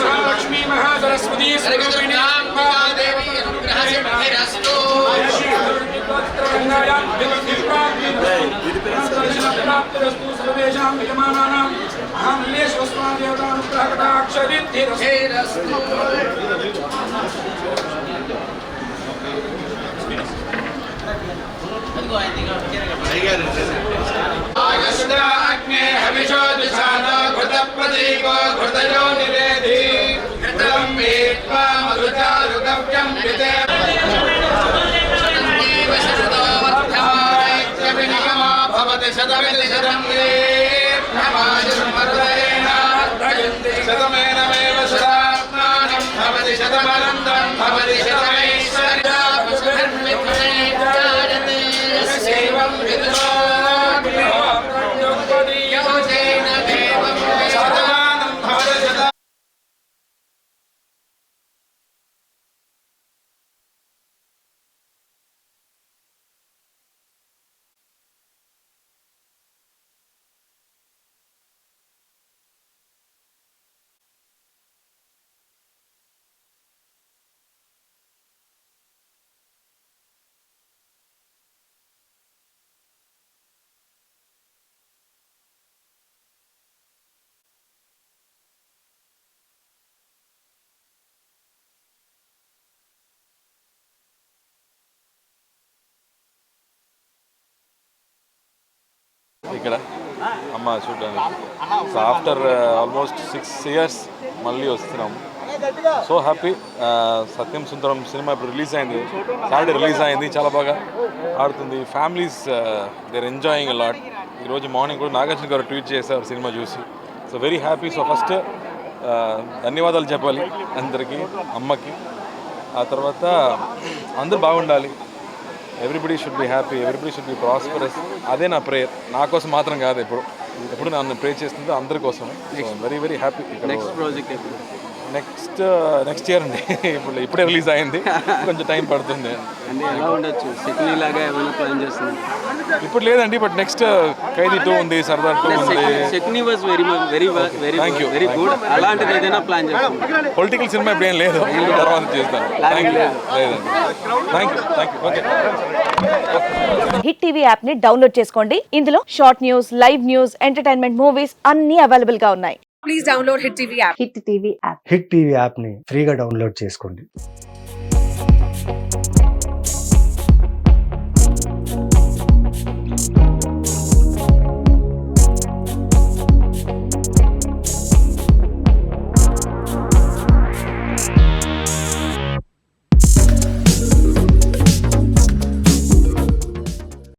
महालक्ष्मी महासरस्वती अग्ने हविषो दिशानो घृतप्रतीको घृतयो निवेदि घृतं वेत्वा मधुचारुगव्यं विदे शतमेव भवति शतमेनमेव शतात्मानं भवति शतमनन्तं भवति शतमैश्वर्यं विदुषो ఇక్కడ అమ్మ చూడడానికి. సో ఆఫ్టర్ ఆల్మోస్ట్ 6 years మళ్ళీ వస్తున్నాము. So happy. Satyam Sundaram cinema ఇప్పుడు రిలీజ్ అయింది, సాటర్డే రిలీజ్ అయింది, చాలా బాగా ఆడుతుంది. Families they're enjoying a lot. ఈరోజు మార్నింగ్ కూడా నాగార్జున గారు ట్వీట్ చేశారు సినిమా చూసి. So very happy. So first ధన్యవాదాలు చెప్పాలి అందరికీ, అమ్మకి. ఆ తర్వాత అందరూ బాగుండాలి. Everybody should be happy, everybody should be prosperous. అదే నా ప్రేయర్, నా కోసం మాత్రం కాదు, ఎప్పుడు నన్ను ప్రే చేస్తుందో అందరి కోసం. Very very happy. Next project ఎప్పుడు? నెక్స్ట్ ఇయర్ అండి. ఇప్పుడే రిలీజ్ అయింది, కొంచెం టైం పడుతుంది. అంటే ఎలా ఉండొచ్చు, సిడ్నీ లాగా ఏమైనా ప్లాన్ చేస్తున్నారు? ఇప్పుడు లేదండి, బట్ నెక్స్ట్ ఖైదీ 2 ఉంది, సర్దార్ 2 ఉంది. Sydney was very very good. అలాంటిది ఏదైనా ప్లాన్ చేస్తున్నారు? పొలిటికల్ సినిమా ఇప్పుడు ఏం లేదు, తర్వాత చేస్తాను. లేదండి, thank you. Okay. Hit TV app ని డౌన్లోడ్ చేసుకోండి. ఇందులో short news, live news, entertainment movies అన్ని అవైలబుల్ గా ఉన్నాయి. Please download Hit TV app. Hit TV app. Hit TV యాప్ని ఫ్రీగా డౌన్లోడ్ చేసుకోండి.